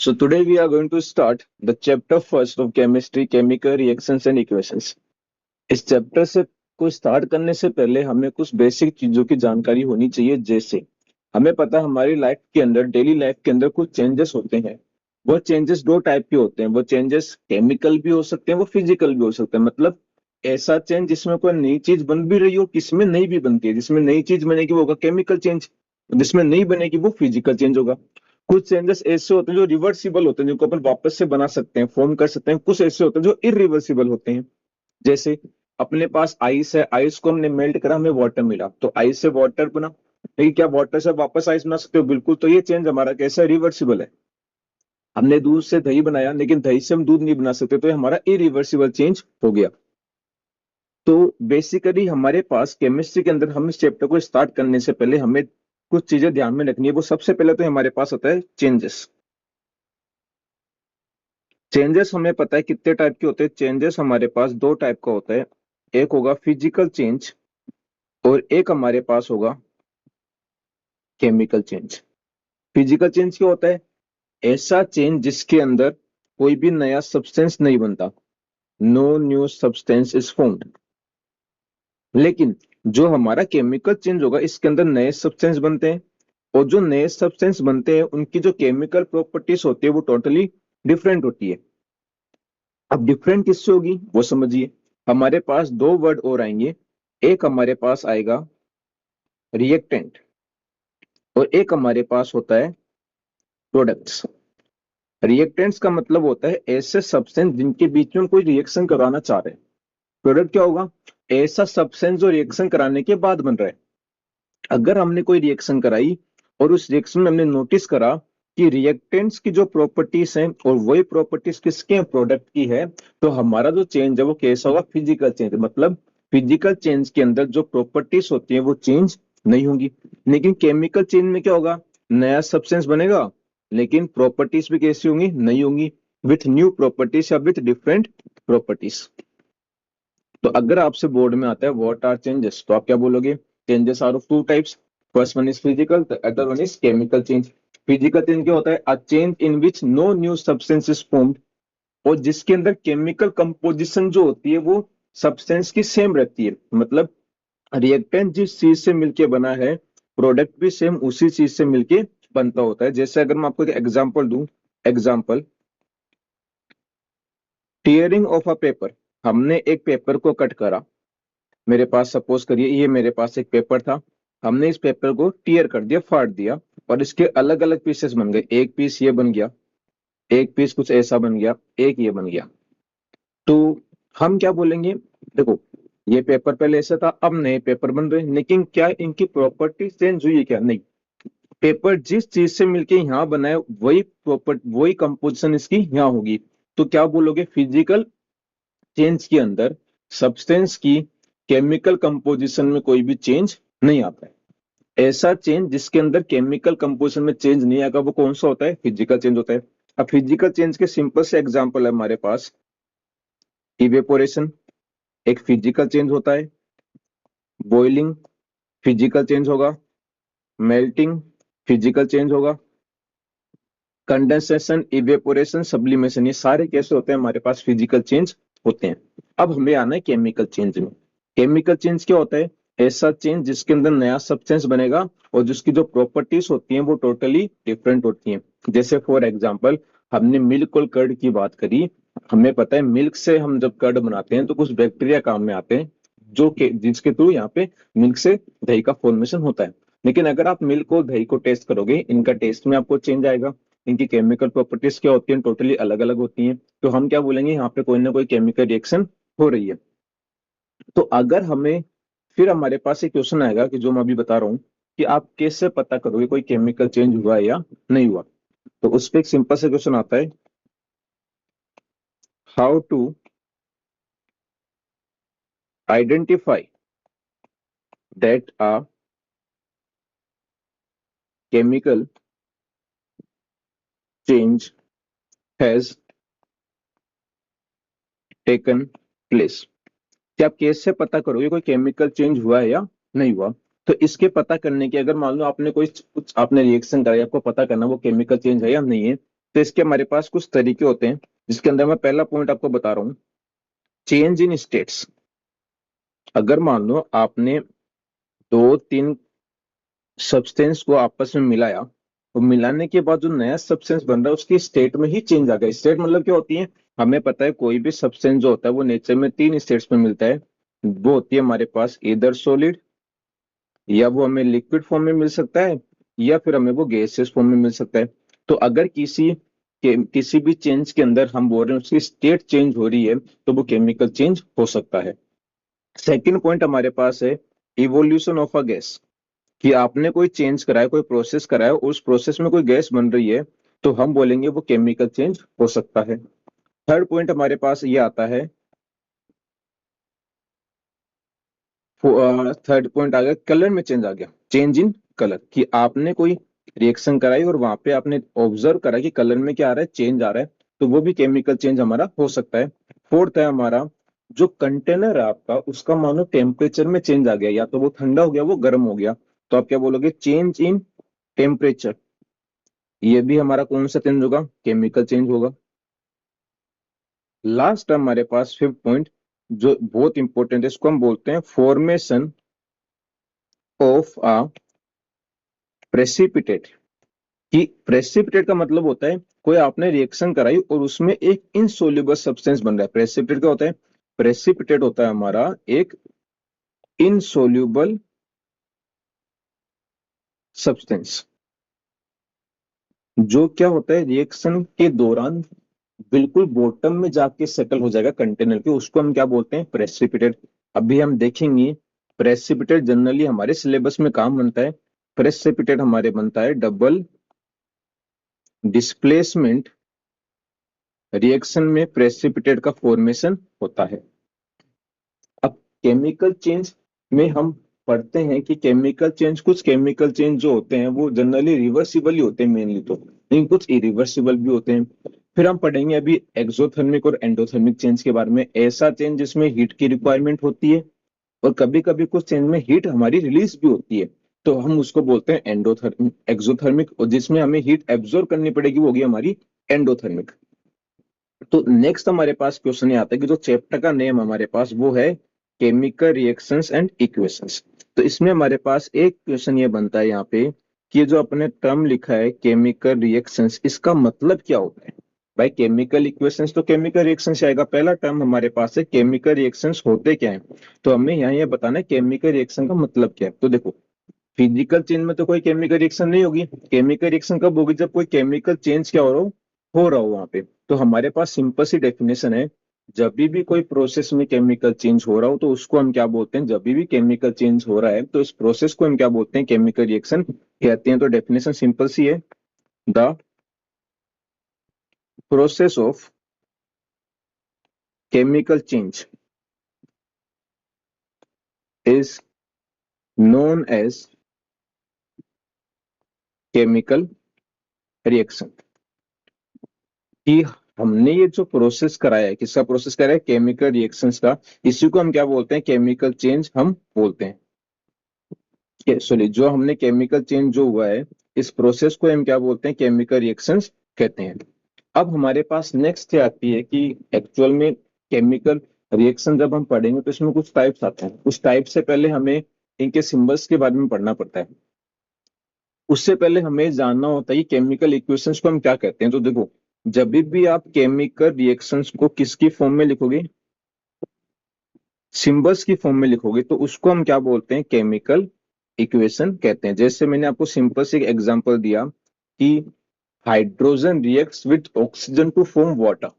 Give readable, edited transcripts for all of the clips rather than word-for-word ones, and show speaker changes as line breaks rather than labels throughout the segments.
So today we are going to start the chapter first of chemistry, chemical reactions and equations. इस chapter से को start करने से पहले हमें कुछ बेसिक चीजों की जानकारी होनी चाहिए। जैसे हमें पता है हमारी लाइफ के अंदर, डेली लाइफ के अंदर कुछ चेंजेस होते हैं। वो चेंजेस दो टाइप के होते हैं। वो चेंजेस केमिकल भी हो सकते हैं, वो फिजिकल भी हो सकते हैं। मतलब ऐसा चेंज जिसमें कोई नई चीज बन भी रही हो, किसमें नहीं भी बनती है। जिसमें नई चीज बनेगी वो होगा केमिकल चेंज, जिसमें नहीं बनेगी वो फिजिकल चेंज होगा। कुछ चेंजेस ऐसे होते हैं जो रिवर्सिबल होते हैं, जिनको अपन वापस से बना सकते हैं, फॉर्म कर सकते हैं। कुछ ऐसे होते हैं जो इरिवर्सिबल होते हैं। जैसे अपने पास आइस है, आइस को हमने मेल्ट करा, हमें वाटर मिला, तो आइस से वाटर बना। लेकिन क्या वाटर से वापस आइस बना सकते हो? बिल्कुल। तो ये चेंज हमारा कैसा रिवर्सिबल है। हमने दूध से दही बनाया, लेकिन दही से हम दूध नहीं बना सकते, तो ये हमारा इरिवर्सिबल चेंज हो गया। तो बेसिकली हमारे पास केमिस्ट्री के अंदर, हम इस चैप्टर को स्टार्ट करने से पहले हमें कुछ चीजें ध्यान में रखनी है। वो सबसे पहले तो हमारे पास होता है चेंजेस। चेंजेस हमें पता है कितने टाइप के होते हैं। चेंजेस हमारे पास दो टाइप का होता है। एक होगा फिजिकल चेंज और एक हमारे पास होगा केमिकल चेंज। फिजिकल चेंज क्या होता है? ऐसा चेंज जिसके अंदर कोई भी नया सब्सटेंस नहीं बनता। No new substance is formed. लेकिन जो हमारा केमिकल चेंज होगा, इसके अंदर नए सब्सटेंस बनते हैं। और जो नए सब्सटेंस बनते हैं उनकी जो केमिकल प्रॉपर्टीज होती है वो टोटली डिफरेंट होती है। अब डिफरेंट किससे होगी वो समझिए। हमारे पास दो वर्ड और आएंगे। एक हमारे पास आएगा रिएक्टेंट और एक हमारे पास होता है प्रोडक्ट्स। रिएक्टेंट्स का मतलब होता है ऐसे सब्सटेंस जिनके बीच में कोई रिएक्शन कराना चाह रहे हैं। प्रोडक्ट क्या होगा? ऐसा सब्सटेंस जो रिएक्शन कराने के बाद बन रहा है। अगर हमने कोई रिएक्शन कराई और उस रिएक्शन में हमने नोटिस करा कि रिएक्टेंट्स की जो प्रॉपर्टीज हैं और वही प्रॉपर्टीज किसके प्रोडक्ट की है, तो हमारा जो चेंज है वो कैसा होगा? Physical change. मतलब फिजिकल चेंज के अंदर जो प्रॉपर्टीज होती है वो चेंज नहीं होंगी। लेकिन केमिकल चेंज में क्या होगा? नया सब्सटेंस बनेगा, लेकिन प्रॉपर्टीज भी कैसी होंगी? नहीं होंगी, विथ न्यू प्रॉपर्टीज या विथ डिफरेंट प्रॉपर्टीज। तो अगर आपसे बोर्ड में आता है व्हाट आर चेंजेस, तो आप क्या बोलोगे? Changes are of two types. First one is physical, the other one is chemical change. Physical change क्या होता है? A change in which no new substance is formed. और जिसके अंदर केमिकल कंपोजिशन जो होती है वो सब्सटेंस की सेम रहती है। मतलब रिएक्टेंट जिस चीज से मिलके बना है, प्रोडक्ट भी सेम उसी चीज से मिलके बनता होता है। जैसे अगर मैं आपको एक एग्जांपल दूं, example tearing of a paper. हमने एक पेपर को कट करा। मेरे पास सपोज करिए ये मेरे पास एक पेपर था। हमने इस पेपर को टीयर कर दिया, फाड़ दिया, और इसके अलग अलग पीसेस बन गए। एक पीस ये बन गया, एक पीस कुछ ऐसा बन गया, एक ये बन गया। तो हम क्या बोलेंगे? देखो, ये पेपर पहले ऐसा था, अब नए पेपर बन रहे हैं, लेकिन क्या इनकी प्रॉपर्टी चेंज हुई है? क्या नहीं। पेपर जिस चीज से मिलके यहाँ बना है वही प्रॉपर वही कंपोजिशन इसकी यहाँ होगी। तो क्या बोलोगे? फिजिकल चेंज के अंदर सब्सटेंस की केमिकल कंपोजिशन में कोई भी चेंज नहीं आता है। ऐसा चेंज जिसके अंदर केमिकल कंपोजिशन में चेंज नहीं आएगा वो कौन सा होता है? फिजिकल चेंज होता है। अब फिजिकल चेंज के सिंपल से एग्जांपल है हमारे पास। इवेपोरेशन एक फिजिकल चेंज होता है। बॉइलिंग फिजिकल चेंज होगा। मेल्टिंग फिजिकल चेंज होगा। कंडेंसेशन, इवेपोरेशन, सब्लिमेशन, ये सारे कैसे होते हैं? हमारे पास फिजिकल चेंज होते हैं। अब हमें आना है केमिकल चेंज में। केमिकल चेंज क्या होता है? ऐसा चेंज जिसके अंदर नया सब्सटेंस बनेगा और जिसकी जो प्रॉपर्टीज होती हैं वो टोटली डिफरेंट होती हैं। जैसे फॉर एग्जांपल हमने मिल्क और कर्ड की बात करी। हमें पता है मिल्क से हम जब कर्ड बनाते हैं तो कुछ बैक्टीरिया काम में आते हैं, जो के जिसके थ्रू यहाँ पे मिल्क से दही का फॉर्मेशन होता है। लेकिन अगर आप मिल्क और दही को टेस्ट करोगे, इनका टेस्ट में आपको चेंज आएगा। इनकी केमिकल प्रॉपर्टीज क्या होती हैं? टोटली अलग अलग होती हैं। तो हम क्या बोलेंगे? यहाँ पे कोई ना कोई केमिकल रिएक्शन हो रही है। तो अगर हमें फिर हमारे पास एक क्वेश्चन आएगा कि जो मैं अभी बता रहा हूँ कि आप कैसे पता करोगे कोई केमिकल चेंज हुआ है या नहीं हुआ। तो उस पर एक सिंपल सा क्वेश्चन आता है, how to identify that a chemical change has taken place. कि आप कैसे पता करोगे कोई केमिकल चेंज हुआ है या नहीं हुआ। तो इसके पता करने की, अगर मान लो आपने कोई कुछ आपने रिएक्शन कराया, आपको पता करना वो केमिकल चेंज है या नहीं है, तो इसके हमारे पास कुछ तरीके होते हैं, जिसके अंदर मैं पहला पॉइंट आपको बता रहा हूं, चेंज इन स्टेट्स। अगर मान लो आपने दो तीन सब्सटेंस को आपस में मिलाया, तो मिलाने के बाद जो नया सब्सटेंस बन रहा है उसकी स्टेट में ही चेंज आ गया। स्टेट मतलब क्या होती है, हमें पता है कोई भी सब्सटेंस जो होता है वो नेचर में तीन स्टेट्स में मिलता है। वो होती है हमारे पास इधर सॉलिड, या वो हमें लिक्विड फॉर्म में मिल सकता है, या फिर हमें वो गैसियस फॉर्म में मिल सकता है। तो अगर किसी भी चेंज के अंदर हम बोल रहे हैं उसकी स्टेट चेंज हो रही है, तो वो केमिकल चेंज हो सकता है। सेकेंड पॉइंट हमारे पास है इवोल्यूशन ऑफ अ गैस, कि आपने कोई चेंज कराया, कोई प्रोसेस कराया, उस प्रोसेस में कोई गैस बन रही है, तो हम बोलेंगे वो केमिकल चेंज हो सकता है। थर्ड पॉइंट हमारे पास ये आता है, थर्ड पॉइंट आ गया कलर में चेंज आ गया, चेंज इन कलर, कि आपने कोई रिएक्शन कराई और वहां पे आपने ऑब्जर्व करा कि कलर में क्या आ रहा है, चेंज आ रहा है, तो वो भी केमिकल चेंज हमारा हो सकता है। फोर्थ है हमारा, जो कंटेनर है आपका, उसका मानो टेम्परेचर में चेंज आ गया, या तो वो ठंडा हो गया, वो गर्म हो गया, तो आप क्या बोलोगे, चेंज इन टेम्परेचर। ये भी हमारा कौन सा चेंज होगा, केमिकल चेंज होगा। लास्ट हमारे पास फिफ्थ पॉइंट, जो बहुत इंपॉर्टेंट है, इसको हम बोलते हैं फॉर्मेशन ऑफ अ प्रेसिपिटेट। कि प्रेसिपिटेट का मतलब होता है कोई आपने रिएक्शन कराई और उसमें एक इनसोल्यूबल सब्सटेंस बन रहा है। प्रेसिपिटेट क्या होता है, प्रेसिपिटेट होता है हमारा एक इनसोल्यूबल सब्सटेंस, जो क्या होता है रिएक्शन के दौरान बिल्कुल बॉटम में जाके सेटल हो जाएगा कंटेनर के, उसको हम क्या बोलते हैं, प्रेसिपिटेट। अभी हम देखेंगे प्रेसिपिटेट जनरली हमारे सिलेबस में काम बनता है। प्रेसिपिटेट हमारे बनता है डबल डिस्प्लेसमेंट रिएक्शन में प्रेसिपिटेट का फॉर्मेशन होता है। अब केमिकल चेंज में हम पढ़ते हैं कि केमिकल चेंज, कुछ केमिकल चेंज जो होते हैं वो जनरली रिवर्सिबल ही होते हैं मेनली, तो लेकिन कुछ इरिवर्सिबल भी होते हैं। फिर हम पढ़ेंगे अभी एक्सोथर्मिक और एंडोथर्मिक चेंज के बारे में, ऐसा चेंज जिसमें हीट की रिक्वायरमेंट होती है और कभी कभी कुछ चेंज में हीट हमारी रिलीज भी होती है, तो हम उसको बोलते हैं एंडोथर्मिक एक्सोथर्मिक, और जिसमें हमें हीट एब्जॉर्ब करनी पड़ेगी वो होगी हमारी एंडोथर्मिक। तो नेक्स्ट हमारे पास क्वेश्चन ये आता है कि जो चैप्टर का नेम हमारे पास वो है केमिकल रिएक्शंस एंड इक्वेशंस। तो इसमें हमारे पास एक क्वेश्चन ये बनता है यहाँ पे कि ये जो अपने टर्म लिखा है केमिकल रिएक्शंस, इसका मतलब क्या होता है। भाई केमिकल इक्वेशंस तो केमिकल रिएक्शंस आएगा, पहला टर्म हमारे पास है केमिकल रिएक्शंस होते क्या है, तो हमें यहाँ ये बताना है केमिकल रिएक्शन का मतलब क्या है। तो देखो, फिजिकल चेंज में तो कोई केमिकल रिएक्शन नहीं होगी। केमिकल रिएक्शन कब होगी, जब कोई केमिकल चेंज क्या हो रहा हो वहां पे। तो हमारे पास सिंपल सी डेफिनेशन है, जब भी कोई प्रोसेस में केमिकल चेंज हो रहा हो तो उसको हम क्या बोलते हैं, जब भी केमिकल चेंज हो रहा है तो इस प्रोसेस को हम क्या बोलते हैं, केमिकल रिएक्शन कहते हैं। तो डेफिनेशन सिंपल सी है, the process of chemical change is known as chemical reaction. कि हमने ये जो प्रोसेस कराया है, किसका प्रोसेस कराया है, केमिकल रिएक्शंस का, इसी को हम क्या बोलते हैं, केमिकल चेंज हम बोलते हैं। सॉरी, जो हमने केमिकल चेंज जो हुआ है इस प्रोसेस को हम क्या बोलते हैं, केमिकल रिएक्शंस कहते हैं। अब हमारे पास नेक्स्ट आती है कि एक्चुअल में केमिकल रिएक्शन जब हम पढ़ेंगे तो इसमें कुछ टाइप्स आते हैं। उस टाइप से पहले हमें इनके सिंबल्स के बारे में पढ़ना पड़ता है। उससे पहले हमें जानना होता है कि केमिकल इक्वेशंस को हम क्या कहते हैं। तो देखो, जब भी आप केमिकल रिएक्शंस को किसकी फॉर्म में लिखोगे, सिंबल्स की फॉर्म में लिखोगे, तो उसको हम क्या बोलते हैं, केमिकल इक्वेशन कहते हैं। जैसे मैंने आपको सिंपल से एक एग्जांपल दिया कि hydrogen reacts with oxygen to form water,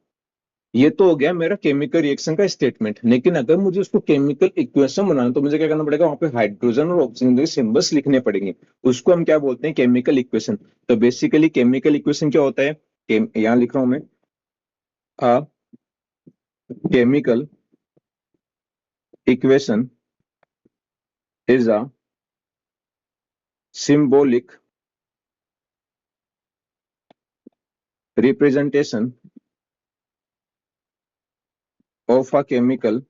ये तो हो गया मेरा केमिकल रिएक्शन का स्टेटमेंट। लेकिन अगर मुझे उसको केमिकल इक्वेशन बनाना तो मुझे क्या करना पड़ेगा, वहां पे हाइड्रोजन और ऑक्सीजन के सिंबल्स लिखने पड़ेंगे, उसको हम क्या बोलते हैं, केमिकल इक्वेशन। तो बेसिकली केमिकल इक्वेशन क्या होता है, यहाँ लिख रहा हूं मैं, a chemical equation is a symbolic representation of a chemical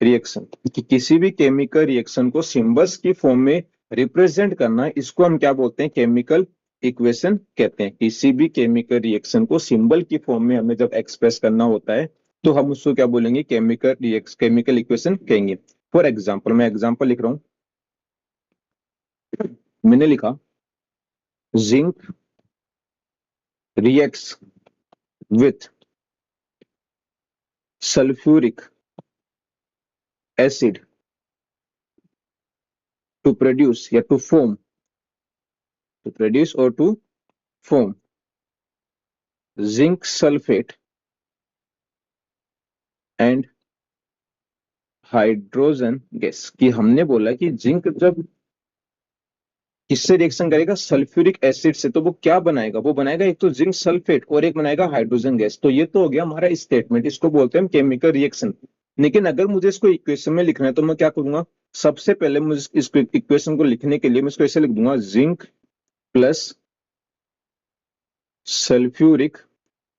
reaction. कि किसी भी केमिकल रिएक्शन को सिंबल्स की फॉर्म में रिप्रेजेंट करना, इसको हम क्या बोलते हैं, केमिकल इक्वेशन कहते हैं। किसी भी केमिकल रिएक्शन को सिंबल की फॉर्म में हमें जब एक्सप्रेस करना होता है तो हम उसको क्या बोलेंगे, केमिकल इक्वेशन कहेंगे। फॉर एग्जाम्पल, मैं एग्जाम्पल लिख रहा हूं, मैंने लिखा zinc reacts with sulphuric acid to produce या टू फॉर्म, टू प्रोड्यूस और to form zinc sulphate and hydrogen gas. कि हमने बोला कि जिंक जब किससे रिएक्शन करेगा, सल्फ्यूरिक एसिड से, तो वो क्या बनाएगा, वो बनाएगा एक तो जिंक सल्फेट और एक बनाएगा हाइड्रोजन गैस। तो ये तो हो गया हमारा स्टेटमेंट, इसको बोलते हैं केमिकल रिएक्शन। लेकिन अगर मुझे इसको इक्वेशन में लिखना है तो मैं क्या करूंगा, सबसे पहले मुझे इस इक्वेशन को लिखने के लिए मैं इसको ऐसे लिख दूंगा, जिंक प्लस सल्फ्यूरिक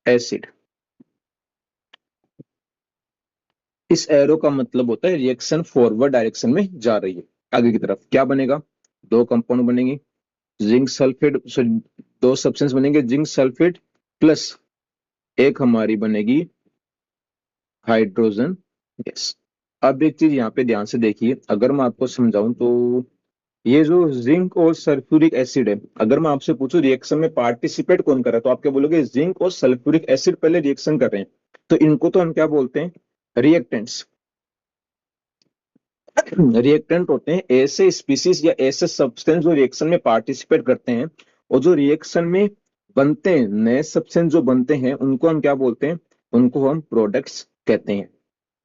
एसिड। इस एरो का मतलब होता है रिएक्शन फॉरवर्ड डायरेक्शन में जा रही है, आगे की तरफ। क्या बनेगा, दो कंपाउंड बनेंगे, जिंक सल्फेट, दो सब्सटेंस बनेंगे, जिंक सल्फेट प्लस एक हमारी बनेगी हाइड्रोजन गैस। अब एक चीज यहाँ पे ध्यान से देखिए, अगर मैं आपको समझाऊं तो ये जो जिंक और सल्फ्यूरिक एसिड है, अगर मैं आपसे पूछूं रिएक्शन में पार्टिसिपेट कौन कर रहा है, तो आप क्या बोलोगे, जिंक और सल्फ्यूरिक एसिड पहले रिएक्शन कर रहे हैं। तो इनको तो हम क्या बोलते हैं, रिएक्टेंट्स। रिएक्टेंट होते हैं ऐसे स्पीसीज या ऐसे सब्सटेंस जो रिएक्शन में पार्टिसिपेट करते हैं, और जो रिएक्शन में बनते हैं, नए सब्सटेंस जो बनते हैं, उनको हम क्या बोलते हैं, उनको हम प्रोडक्ट्स कहते हैं।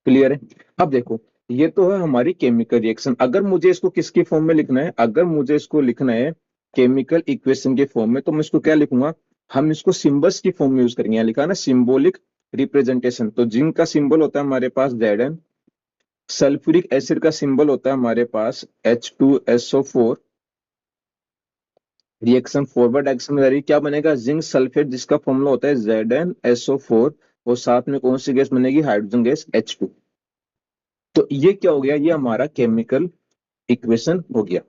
क्लियर है। अब देखो, ये तो है हमारी केमिकल रिएक्शन। अगर मुझे इसको किसकी फॉर्म में लिखना है, अगर मुझे इसको लिखना है केमिकल इक्वेशन के फॉर्म में, तो मैं इसको क्या लिखूंगा, हम इसको सिंबल्स की फॉर्म में यूज करेंगे। यहाँ लिखा है ना सिंबॉलिक रिप्रेजेंटेशन, तो जिंक का सिंबल होता है हमारे पास Zn, सल्फ्यूरिक एसिड का सिंबल होता है हमारे पास H2SO4। रिएक्शन फॉरवर्ड डायरेक्शन में जा रही है, क्या बनेगा, जिंक सल्फेट जिसका फॉर्मूला होता है ZnSO4, और साथ में कौन सी गैस बनेगी, हाइड्रोजन गैस H2। तो ये क्या हो गया, ये हमारा केमिकल इक्वेशन हो गया।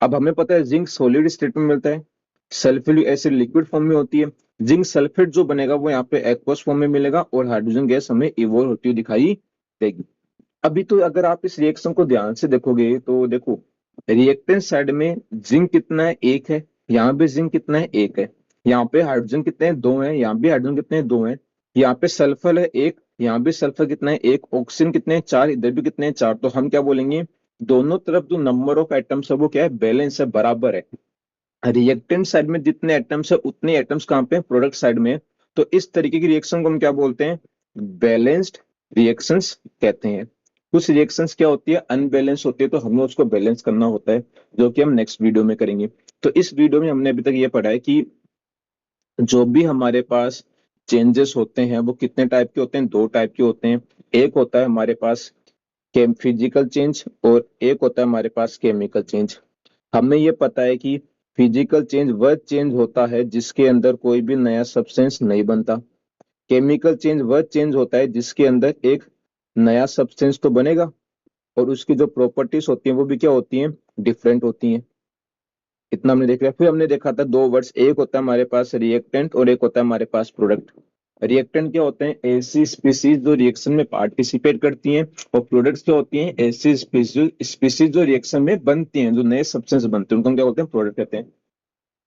अब हमें पता है जिंक सॉलिड स्टेट में मिलता है, सल्फ्यूरिक एसिड लिक्विड फॉर्म में होती है। जिंक सल्फेट जो बनेगा वो यहाँ पे एक्वस फॉर्म में मिलेगा, और हाइड्रोजन गैस हमें इवोल्व होती हुई दिखाई देगी। अभी तो अगर आप इस रिएक्शन को ध्यान से देखोगे तो देखो, रिएक्टेंट साइड में जिंक कितना है, एक है, यहाँ पे जिंक कितना है, एक है, यहाँ पे हाइड्रोजन कितने हैं, दो हैं, यहाँ भी हाइड्रोजन कितने हैं, दो हैं, यहाँ पे सल्फर है एक, यहाँ भी सल्फर कितना है, एक, ऑक्सीजन कितने हैं, चार, इधर भी कितने हैं, चार। तो हम क्या बोलेंगे, दोनों तरफ जो नंबर ऑफ एटम्स है वो क्या है, बैलेंस है, बराबर है। रिएक्टेंट साइड में जितने एटम्स है उतने एटम्स कहाँ पे, प्रोडक्ट साइड में। तो इस तरीके की रिएक्शन को हम क्या बोलते हैं, बैलेंस्ड रिएक्शंस कहते हैं। कुछ रिएक्शंस क्या होती है, अनबैलेंस होती है, तो हमें उसको बैलेंस करना होता है, जो कि हम नेक्स्ट वीडियो में करेंगे। तो इस वीडियो में हमने अभी तक ये पढ़ा है कि जो भी हमारे पास चेंजेस होते हैं वो कितने टाइप के होते हैं, दो टाइप के होते हैं। एक होता है हमारे पास फिजिकल चेंज, और एक होता है हमारे पास केमिकल चेंज। हमें ये पता है कि फिजिकल चेंज वह चेंज होता है जिसके अंदर कोई भी नया सब्सटेंस नहीं बनता। केमिकल चेंज वह चेंज होता है जिसके अंदर एक नया सब्सटेंस तो बनेगा, और उसकी जो प्रॉपर्टीज होती हैं वो भी क्या होती हैं, डिफरेंट होती हैं। इतना हमने देख लिया। फिर हमने देखा था दो वर्ड्स, एक होता है हमारे पास रिएक्टेंट और एक होता है हमारे पास प्रोडक्ट। रिएक्टेंट क्या होते हैं, ऐसी स्पीसीज जो रिएक्शन में पार्टिसिपेट करती हैं, और प्रोडक्ट्स क्या होती हैं, ऐसी स्पीसीज जो रिएक्शन में बनती हैं, जो नए सब्सटेंस बनते हैं, उनको हम क्या बोलते हैं, प्रोडक्ट कहते हैं।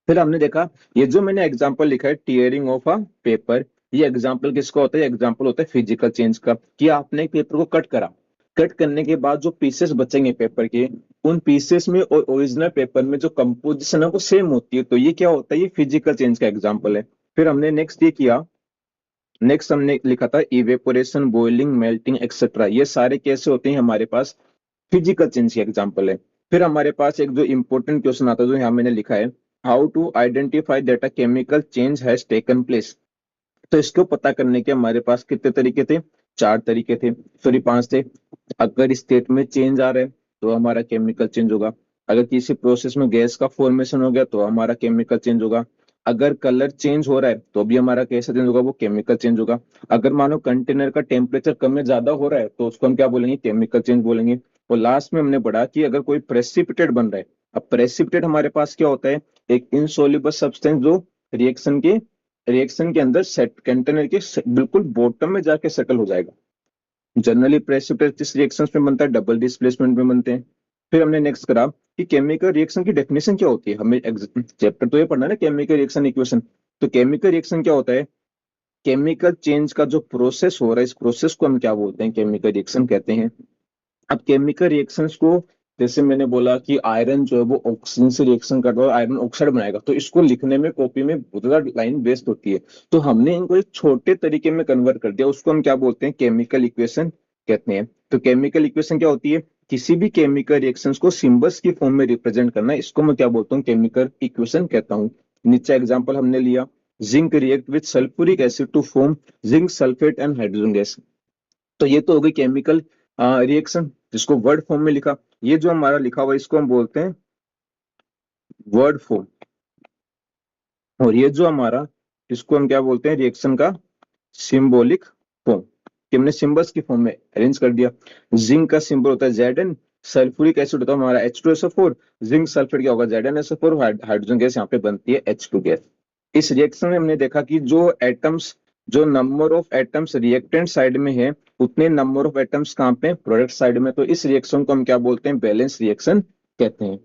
फिर हमने देखा ये जो मैंने एग्जांपल लिखा है, टीयरिंग ऑफ अ पेपर, ये एग्जांपल किसका होता है, एग्जांपल होता है फिजिकल चेंज का। कि आपने एक पेपर को कट करा, कट करने के बाद जो पीसेस बचेंगे पेपर के, उन पीसेस में और ओरिजिनल पेपर में जो कंपोजिशन है वो सेम होती है, तो ये क्या होता है, ये फिजिकल चेंज का एग्जांपल है। फिर हमने नेक्स्ट ये किया, नेक्स्ट हमने लिखा था इवेपोरेशन, बॉइलिंग, मेल्टिंग एक्सेट्रा, ये सारे कैसे होते हैं हमारे पास, फिजिकल चेंज के एग्जांपल है। फिर हमारे पास एक जो इंपॉर्टेंट क्वेश्चन आता है जो यहाँ मैंने लिखा है, how to identify that a chemical change has taken place. तो इसको पता करने के हमारे पास कितने तरीके थे, चार तरीके थे, सॉरी पांच थे। अगर स्टेट में चेंज आ रहा है तो हमारा केमिकल चेंज होगा, अगर किसी प्रोसेस में गैस का फॉर्मेशन हो गया तो हमारा केमिकल चेंज होगा, अगर कलर चेंज हो रहा है तो भी हमारा कैसा चेंज होगा, वो केमिकल चेंज होगा, अगर मानो कंटेनर का टेम्परेचर कम या ज्यादा हो रहा है तो उसको हम क्या बोलेंगे, केमिकल चेंज बोलेंगे। और लास्ट में हमने पढ़ा कि अगर कोई प्रेसिपिटेट बन रहा है, अब प्रेसिपिटेट हमारे पास क्या होता है, एक इनसॉल्युबल सब्सटेंस जो रिएक्शन के अंदर सेट कंटेनर के बिल्कुल बॉटम में जाके सेटल हो जाएगा। जनरली प्रेसिपिटेट किस रिएक्शंस में बनता है, डबल डिस्प्लेसमेंट में बनते हैं। फिर हमने नेक्स्ट करा कि केमिकल रिएक्शन की डेफिनेशन क्या होती है, हमें चैप्टर तो ये पढ़ना है ना, केमिकल रिएक्शन इक्वेशन। तो केमिकल रिएक्शन क्या होता है, केमिकल चेंज का जो प्रोसेस हो रहा है, इस प्रोसेस को हम क्या बोलते हैं, केमिकल रिएक्शन कहते हैं। अब केमिकल रिएक्शंस को, जैसे मैंने बोला कि आयरन जो है वो ऑक्सीजन से रिएक्शन कर रहा है, आयरन ऑक्साइड बनाएगा, तो इसको लिखने में कॉपी में बहुत ज्यादा लाइन वेस्ट होती है, तो हमने इनको एक छोटे तरीके में कन्वर्ट कर दिया, उसको हम क्या बोलते हैं, केमिकल इक्वेशन कहते हैं। तो केमिकल इक्वेशन क्या होती है, किसी भी केमिकल रिएक्शंस को सिंबल्स की फॉर्म में रिप्रेजेंट करना, इसको मैं क्या बोलता हूँ, केमिकल इक्वेशन कहता हूँ। नीचे एग्जाम्पल हमने लिया, zinc react with sulphuric acid to form zinc sulphate and hydrogen gas. तो ये तो हो गई केमिकल रिएक्शन, जिसको वर्ड फॉर्म में लिखा। ये जो हमारा लिखा हुआ इसको हम बोलते हैं वर्ड फॉर्म, और ये जो हमारा, इसको हम क्या बोलते हैं, रिएक्शन का सिंबॉलिक फॉर्म, कि हमने सिंबल्स की फॉर्म में अरेंज कर दिया। जिंक का सिंबल होता है Zn, सल्फ्यूरिक एसिड होता है हमारा H2SO4, जिंक सल्फेट क्या होगा ZnSO4, हाइड्रोजन गैस यहाँ पे बनती है H2 गैस। इस रिएक्शन में हमने देखा कि जो number of atoms reactant side में है, उतने नंबर ऑफ एटम्स कहाँ पे, प्रोडक्ट साइड में। तो इस रिएक्शन को हम क्या बोलते हैं, बैलेंस रिएक्शन कहते हैं।